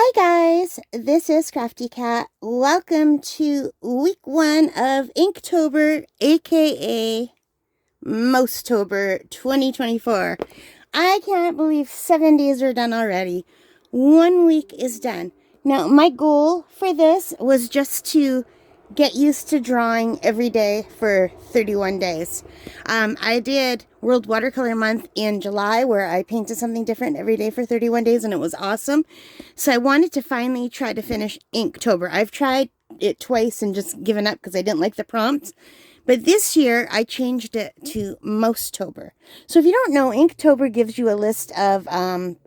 Hi guys, this is Crafty Cat. Welcome to week 1 of Inktober, aka MOUSE-Tober 2024. I can't believe 7 days are done already. 1 week is done. Now, my goal for this was just to get used to drawing every day for 31 days. I did World Watercolor Month in July where I painted something different every day for 31 days and it was awesome. So I wanted to finally try to finish Inktober. I've tried it twice and just given up because I didn't like the prompts. But this year, I changed it to MOUSE-Tober. So if you don't know, Inktober gives you a list of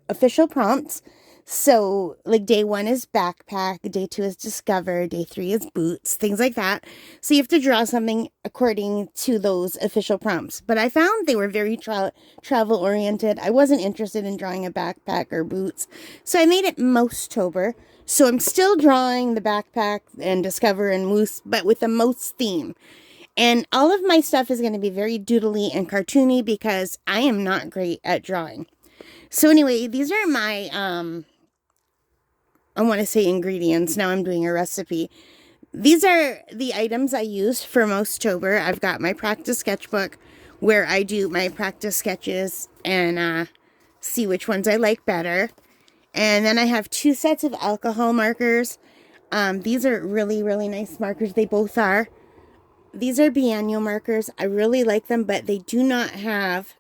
official prompts. So, like, day 1 is backpack, day 2 is discover, day 3 is boots, things like that. So you have to draw something according to those official prompts. But I found they were very travel-oriented. I wasn't interested in drawing a backpack or boots. So I made it MOUSE-Tober. So I'm still drawing the backpack and discover and moose, but with a mouse theme. And all of my stuff is going to be very doodly and cartoony because I am not great at drawing. So anyway, these are my, I want to say ingredients. Now I'm doing a recipe. These are the items I used for MOUSE-Tober. I've got my practice sketchbook where I do my practice sketches and see which ones I like better. And then I have 2 sets of alcohol markers. These are really, really nice markers. They both are. These are biannual markers. I really like them, but they do not have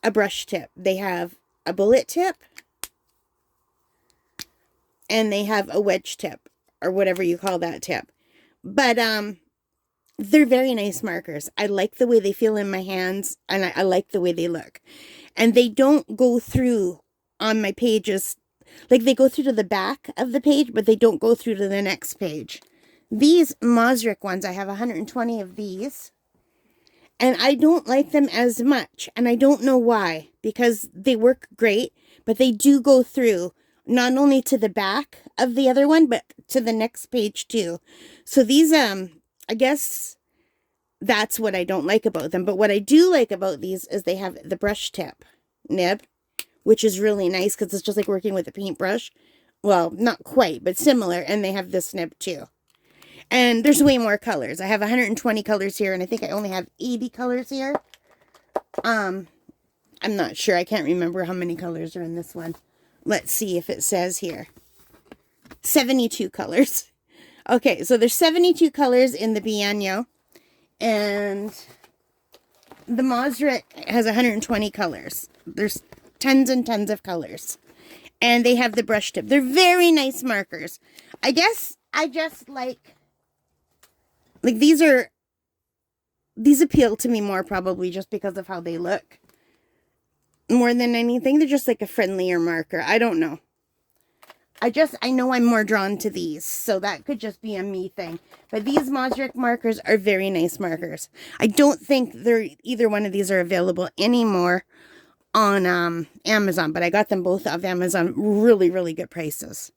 a brush tip. They have a bullet tip and they have a wedge tip or whatever you call that tip. But they're very nice markers. I like the way they feel in my hands and I like the way they look. And they don't go through on my pages. Like they go through to the back of the page, but they don't go through to the next page. These Mosric ones, I have 120 of these. And I don't like them as much. And I don't know why. Because they work great. But they do go through not only to the back of the other one, but to the next page too. So these, I guess that's what I don't like about them. But what I do like about these is they have the brush tip nib, which is really nice because it's just like working with a paintbrush. Well, not quite, but similar. And they have this nib too. And there's way more colors. I have 120 colors here, and I think I only have 80 colors here. I'm not sure. I can't remember how many colors are in this one. Let's see if it says here. 72 colors. Okay, so there's 72 colors in the biannual, and the Mosric has 120 colors. There's tons and tons of colors. And they have the brush tip. They're very nice markers. I guess I just like these appeal to me more probably just because of how they look. More than anything, they're just like a friendlier marker. I don't know. I know I'm more drawn to these, so that could just be a me thing. But these Mosric markers are very nice markers. I don't think either one of these are available anymore on Amazon, but I got them both off Amazon. Really, really good prices.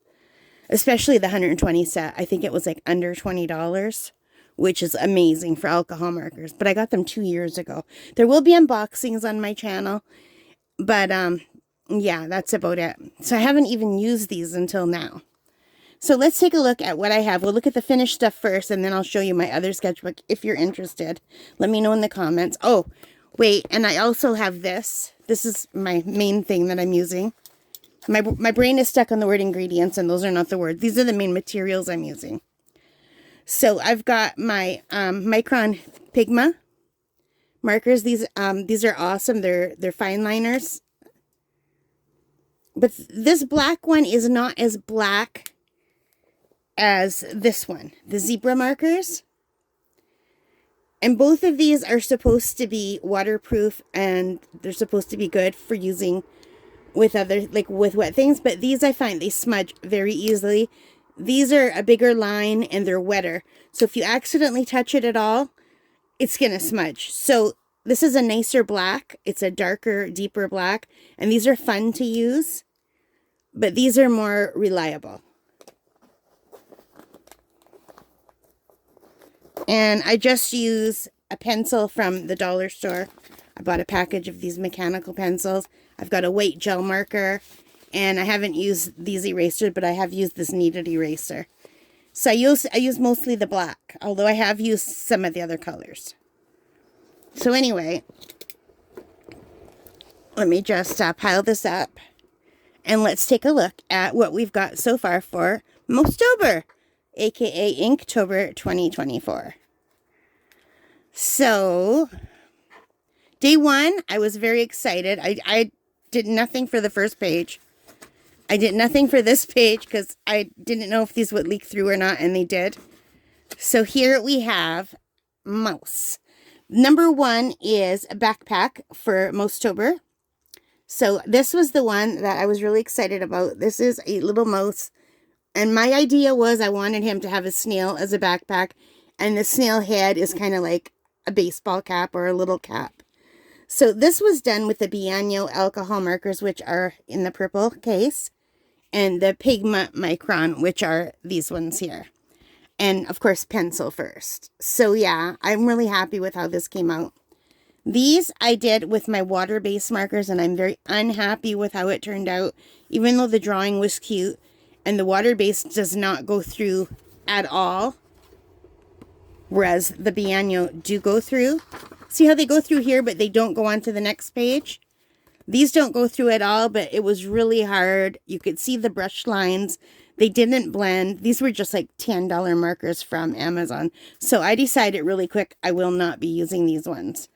Especially the 120 set. I think it was like under $20. Which is amazing for alcohol markers. But I got them 2 years ago. There will be unboxings on my channel. But, yeah, that's about it. So I haven't even used these until now. So let's take a look at what I have. We'll look at the finished stuff first, and then I'll show you my other sketchbook if you're interested. Let me know in the comments. Oh, wait, and I also have this. This is my main thing that I'm using. My brain is stuck on the word ingredients, and those are not the words. These are the main materials I'm using. So I've got my Micron Pigma markers. These are awesome. They're fine liners. But this black one is not as black as this one, the zebra markers. And both of these are supposed to be waterproof and they're supposed to be good for using with other, like with wet things. But these I find they smudge very easily. These are a bigger line and they're wetter. So if you accidentally touch it at all, it's going to smudge. So this is a nicer black. It's a darker, deeper black. And these are fun to use. But these are more reliable. And I just use a pencil from the dollar store. I bought a package of these mechanical pencils. I've got a white gel marker. And I haven't used these erasers, but I have used this kneaded eraser. So I use mostly the black, although I have used some of the other colors. So anyway, let me just pile this up. And let's take a look at what we've got so far for MOUSE-Tober, aka Inktober 2024. So, day one, I was very excited. I did nothing for the first page. I did nothing for this page because I didn't know if these would leak through or not, and they did. So here we have mouse. Number one is a backpack for MOUSE-Tober. So this was the one that I was really excited about. This is a little mouse. And my idea was I wanted him to have a snail as a backpack. And the snail head is kind of like a baseball cap or a little cap. So this was done with the Bianyo alcohol markers, which are in the purple case. And the Pigment Micron, which are these ones here. And of course, pencil first. So yeah, I'm really happy with how this came out. These I did with my water-based markers, and I'm very unhappy with how it turned out, even though the drawing was cute, and the water-based does not go through at all, whereas the Bianyo do go through. See how they go through here, but they don't go on to the next page? These don't go through at all, but it was really hard. You could see the brush lines. They didn't blend. These were just like $10 markers from Amazon. So I decided really quick I will not be using these ones.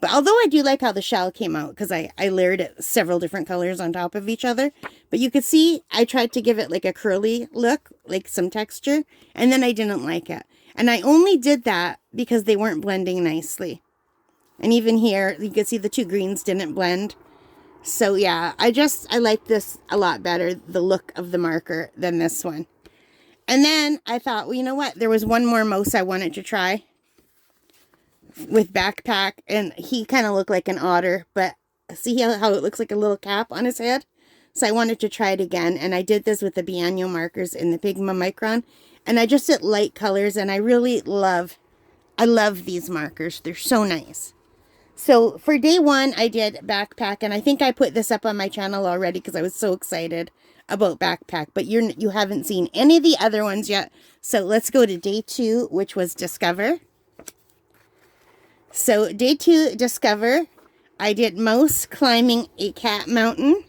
But although I do like how the shell came out, because I layered it several different colors on top of each other. But you could see I tried to give it like a curly look, like some texture. And then I didn't like it. And I only did that because they weren't blending nicely. And even here, you can see the two greens didn't blend. So yeah, I like this a lot better, the look of the marker, than this one. And then I thought, well, you know what? There was one more mouse I wanted to try with backpack, and he kind of looked like an otter, but see how it looks like a little cap on his head? So I wanted to try it again, and I did this with the Bianyo markers in the Pigment Micron, and I just did light colors, and I love these markers. They're so nice. So for day one, I did backpack, and I think I put this up on my channel already because I was so excited about backpack, but you haven't seen any of the other ones yet. So let's go to day two, which was discover. So day two, discover, I did mouse climbing a cat mountain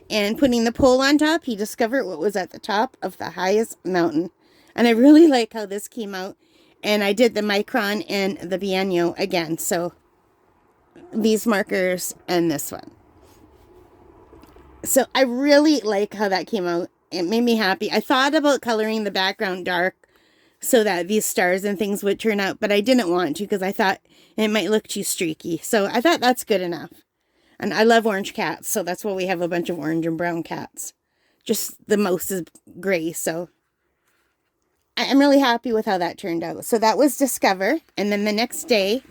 and putting the pole on top. He discovered what was at the top of the highest mountain. And I really like how this came out. And I did the Micron and the Bianyo again. So these markers and this one. So I really like how that came out. It made me happy. I thought about coloring the background dark so that these stars and things would turn out, but I didn't want to because I thought it might look too streaky. So I thought that's good enough. And I love orange cats, so that's why we have a bunch of orange and brown cats. Just the mouse is gray, so I'm really happy with how that turned out. So that was discover, and then the next day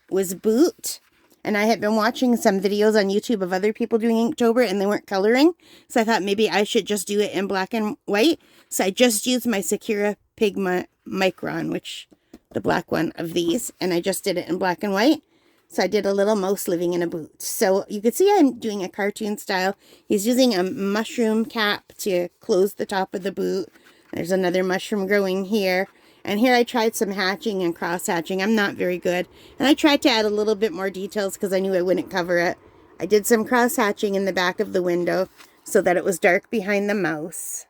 was boot. And I had been watching some videos on YouTube of other people doing Inktober, and they weren't coloring. So I thought maybe I should just do it in black and white. So I just used my Sakura Pigment Micron, which the black one of these. And I just did it in black and white. So I did a little mouse living in a boot. So you can see I'm doing a cartoon style. He's using a mushroom cap to close the top of the boot. There's another mushroom growing here. And here I tried some hatching and cross hatching. I'm not very good. And I tried to add a little bit more details because I knew I wouldn't cover it. I did some cross hatching in the back of the window so that it was dark behind the mouse.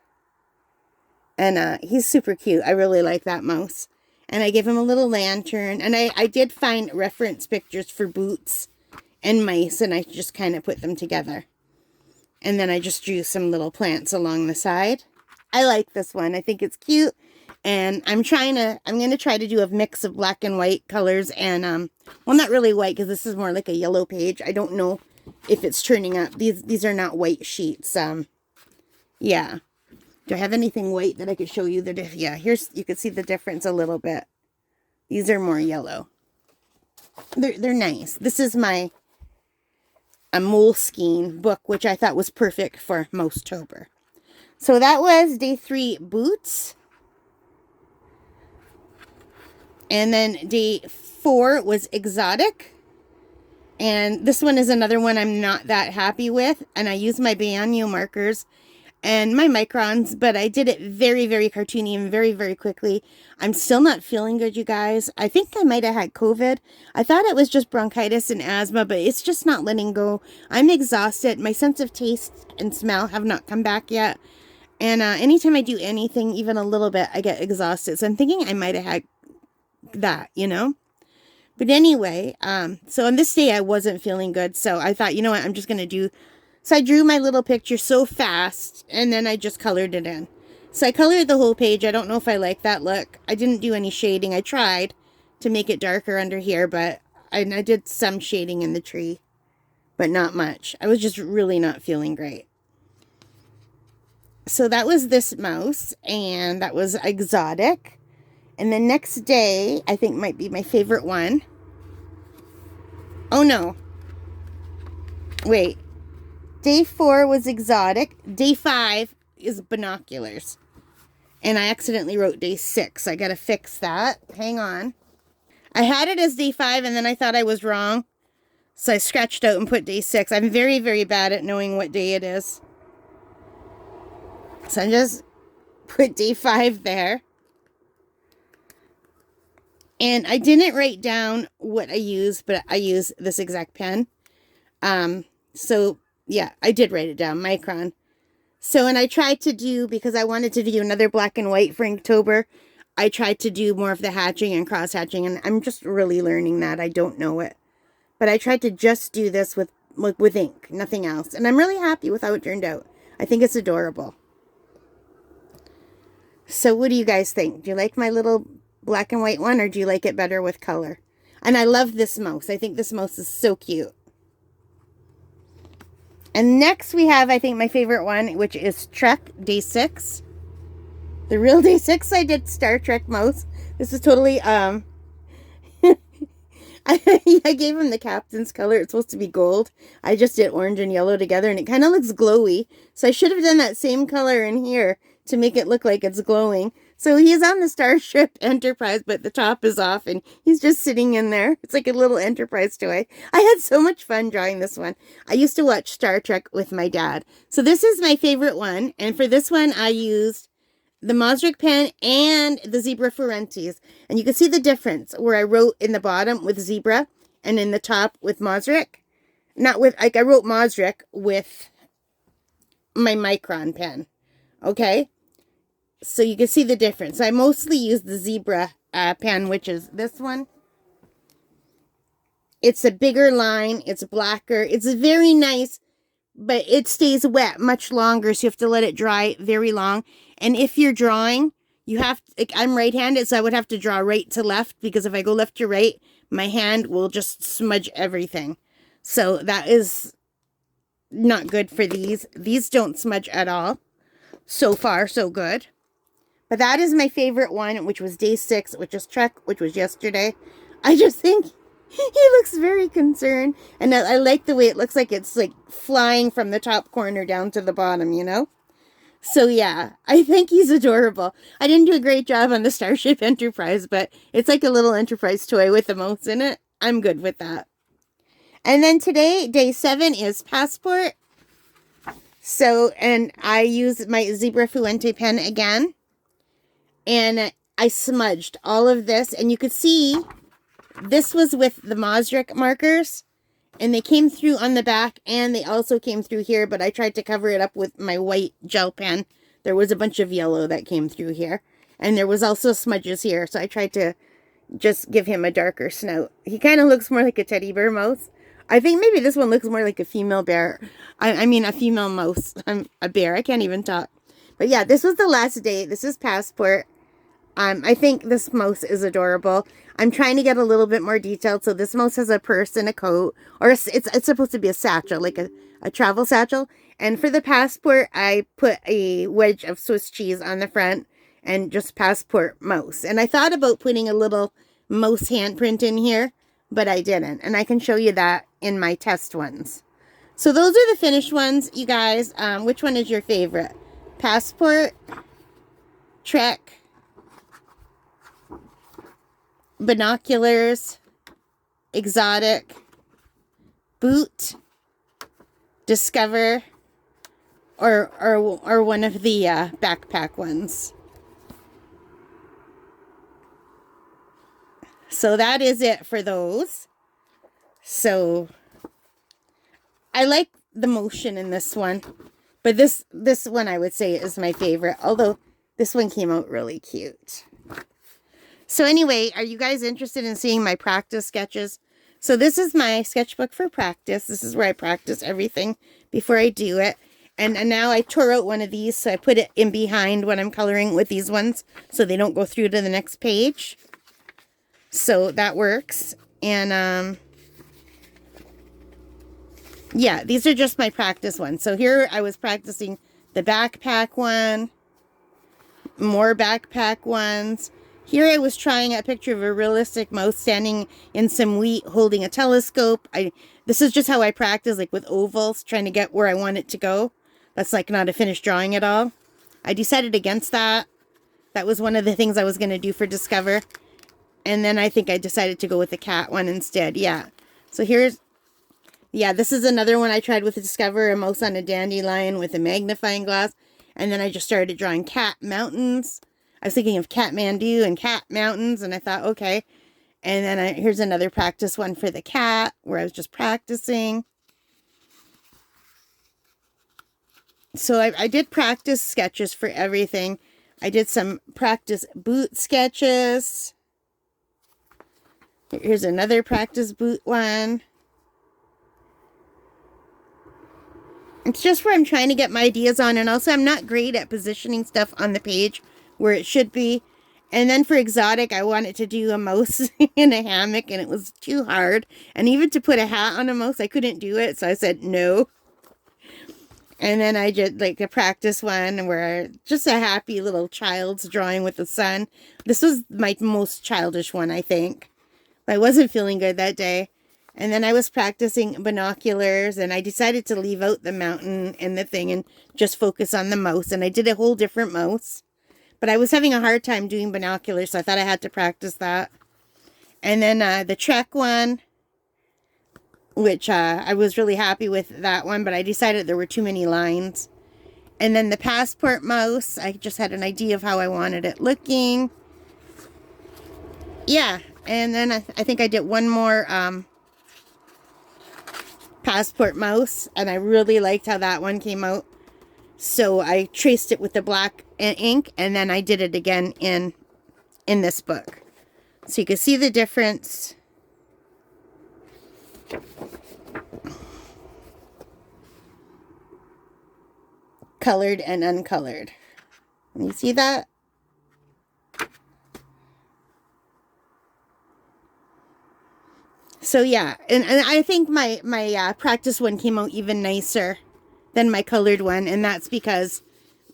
And he's super cute. I really like that mouse. And I gave him a little lantern. And I did find reference pictures for boots and mice. And I just kind of put them together. And then I just drew some little plants along the side. I like this one. I think it's cute. And I'm going to try to do a mix of black and white colors and, well, not really white because this is more like a yellow page. I don't know if it's turning up. These are not white sheets. Yeah. Do I have anything white that I could show you? Yeah, you can see the difference a little bit. These are more yellow. They're nice. This is my Moleskine book, which I thought was perfect for MOUSE-Tober. So that was day 3 boots. And then day 4 was exotic. And this one is another one I'm not that happy with. And I used my Bianyo markers and my microns, but I did it very, very cartoony and very, very quickly. I'm still not feeling good, you guys. I think I might have had COVID. I thought it was just bronchitis and asthma, but it's just not letting go. I'm exhausted. My sense of taste and smell have not come back yet. And anytime I do anything, even a little bit, I get exhausted. So I'm thinking I might have had that, you know? But anyway, so on this day I wasn't feeling good. So I thought, you know what, I'm just going to do... So I drew my little picture so fast, and then I just colored it in. So I colored the whole page. I don't know if I like that look. I didn't do any shading. I tried to make it darker under here, but I did some shading in the tree, but not much. I was just really not feeling great. So that was this mouse, and that was exotic. And the next day, I think might be my favorite one. Oh no. Wait. Day 4 was exotic. Day 5 is binoculars. And I accidentally wrote day 6. I gotta fix that. Hang on. I had it as day 5 and then I thought I was wrong. So I scratched out and put day 6. I'm very, very bad at knowing what day it is. So I just put day 5 there. And I didn't write down what I used, but I used this exact pen. So... yeah, I did write it down, micron. So, and I tried to do, because I wanted to do another black and white for Inktober, I tried to do more of the hatching and cross hatching, and I'm just really learning that. I don't know it. But I tried to just do this with ink, nothing else. And I'm really happy with how it turned out. I think it's adorable. So what do you guys think? Do you like my little black and white one, or do you like it better with color? And I love this mouse. I think this mouse is so cute. And next we have, I think, my favorite one, which is Trek Day 6. The real Day 6, I did Star Trek mouse. This is totally, I gave him the captain's color. It's supposed to be gold. I just did orange and yellow together, and it kind of looks glowy. So I should have done that same color in here to make it look like it's glowing. So he's on the Starship Enterprise, but the top is off, and he's just sitting in there. It's like a little Enterprise toy. I had so much fun drawing this one. I used to watch Star Trek with my dad. So this is my favorite one, and for this one, I used the Mosric pen and the Zebra Fuentes. And you can see the difference where I wrote in the bottom with Zebra and in the top with Mosric. Not with, like, I wrote Mosric with my Micron pen. Okay? So you can see the difference. I mostly use the Zebra pen, which is this one. It's a bigger line. It's blacker. It's very nice, but it stays wet much longer, so you have to let it dry very long. And if you're drawing, you have to, like, I'm right-handed, so I would have to draw right to left, because if I go left to right, my hand will just smudge everything. So that is not good for these. These don't smudge at all. So far, so good. But that is my favorite one, which was Day 6, which is Trek, which was yesterday. I just think he looks very concerned. And I like the way it looks like it's like flying from the top corner down to the bottom, you know? So yeah, I think he's adorable. I didn't do a great job on the Starship Enterprise, but it's like a little Enterprise toy with a mouse in it. I'm good with that. And then today, Day 7 is Passport. So, and I used my Zebra Fuente pen again. And I smudged all of this. And you could see this was with the Mosric markers. And they came through on the back. And they also came through here. But I tried to cover it up with my white gel pen. There was a bunch of yellow that came through here. And there was also smudges here. So I tried to just give him a darker snout. He kind of looks more like a teddy bear mouse. I think maybe this one looks more like a female bear. I mean, a female mouse. A bear. I can't even talk. But yeah, this was the last day. This is Passport. I think this mouse is adorable. I'm trying to get a little bit more detailed. So this mouse has a purse and a coat. Or it's supposed to be a satchel, like a travel satchel. And for the Passport, I put a wedge of Swiss cheese on the front. And just Passport mouse. And I thought about putting a little mouse handprint in here. But I didn't. And I can show you that in my test ones. So those are the finished ones, you guys. Which one is your favorite? Passport, Trek, Binoculars, Exotic, Boot, Discover, or one of the backpack ones. So that is it for those. So I like the motion in this one, but this one I would say is my favorite, although this one came out really cute. So anyway, are you guys interested in seeing my practice sketches? So this is my sketchbook for practice. This is where I practice everything before I do it. And now I tore out one of these, so I put it in behind when I'm coloring with these ones, so they don't go through to the next page. So that works. And yeah, these are just my practice ones. So here I was practicing the backpack one, more backpack ones. Here I was trying a picture of a realistic mouse standing in some wheat holding a telescope. This is just how I practice, like with ovals, trying to get where I want it to go. That's like not a finished drawing at all. I decided against that. That was one of the things I was going to do for Discover. And then I think I decided to go with the cat one instead. Yeah. So here's, yeah, this is another one I tried with Discover, a mouse on a dandelion with a magnifying glass. And then I just started drawing cat mountains. I was thinking of Kathmandu and cat mountains, and I thought, okay. And then here's another practice one for the cat, where I was just practicing. So I did practice sketches for everything. I did some practice boot sketches. Here's another practice boot one. It's just where I'm trying to get my ideas on, and also I'm not great at positioning stuff on the page where it should be. And then for exotic, I wanted to do a mouse in a hammock, and it was too hard. And even to put a hat on a mouse, I couldn't do it, so I said no. And then I did like a practice one where just a happy little child's drawing with the sun. This was my most childish one, I think. I wasn't feeling good that day. And then I was practicing binoculars, and I decided to leave out the mountain and the thing and just focus on the mouse. And I did a whole different mouse. But I was having a hard time doing binoculars, so I thought I had to practice that. And then the Trek one, which I was really happy with that one, but I decided there were too many lines. And then the passport mouse, I just had an idea of how I wanted it looking. Yeah, and then I think I did one more passport mouse, and I really liked how that one came out. So I traced it with the black ink, and then I did it again in this book. So you can see the difference. Colored and uncolored. Can you see that? So yeah, and I think my practice one came out even nicer than my colored one, and that's because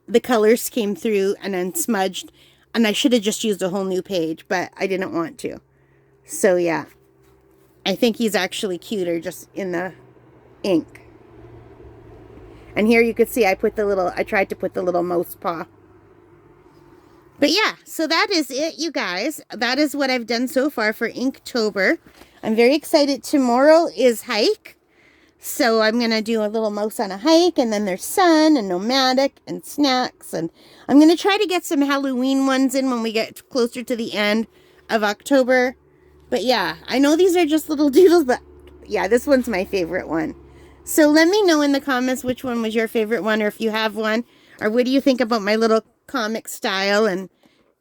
the colors came through and then smudged, and I should have just used a whole new page, but I didn't want to. So yeah, I think he's actually cuter just in the ink. And here you could see I tried to put the little mouse paw. But yeah, so that is it, you guys. That is what I've done so far for Inktober. I'm very excited. Tomorrow is hike. So I'm going to do a little mouse on a hike, and then there's sun and nomadic and snacks. And I'm going to try to get some Halloween ones in when we get closer to the end of October. But yeah, I know these are just little doodles, but yeah, this one's my favorite one. So let me know in the comments which one was your favorite one, or if you have one, or what do you think about my little comic style. And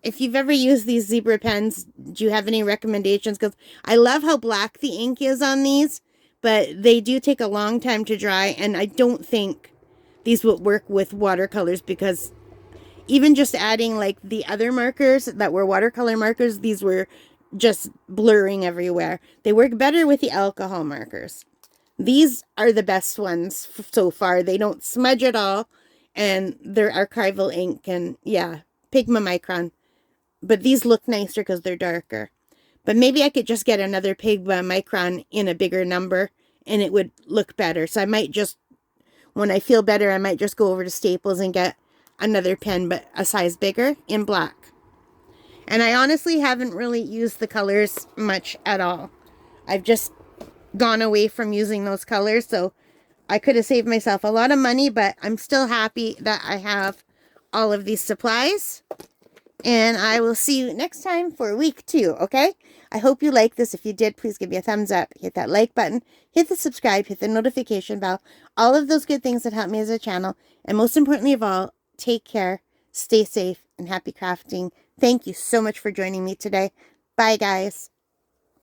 if you've ever used these zebra pens, do you have any recommendations? Because I love how black the ink is on these, but they do take a long time to dry, and I don't think these would work with watercolors, because even just adding like the other markers that were watercolor markers, these were just blurring everywhere. They work better with the alcohol markers. These are the best ones so far. They don't smudge at all, and they're archival ink, and yeah, Pigma Micron. But these look nicer because they're darker. But maybe I could just get another Pigma Micron in a bigger number, and it would look better. So I might just, when I feel better, I might just go over to Staples and get another pen, but a size bigger in black. And I honestly haven't really used the colors much at all. I've just gone away from using those colors. So I could have saved myself a lot of money, but I'm still happy that I have all of these supplies. And I will see you next time for week 2, okay? I hope you like this. If you did, please give me a thumbs up. Hit that like button. Hit the subscribe. Hit the notification bell. All of those good things that help me as a channel. And most importantly of all, take care, stay safe, and happy crafting. Thank you so much for joining me today. Bye, guys.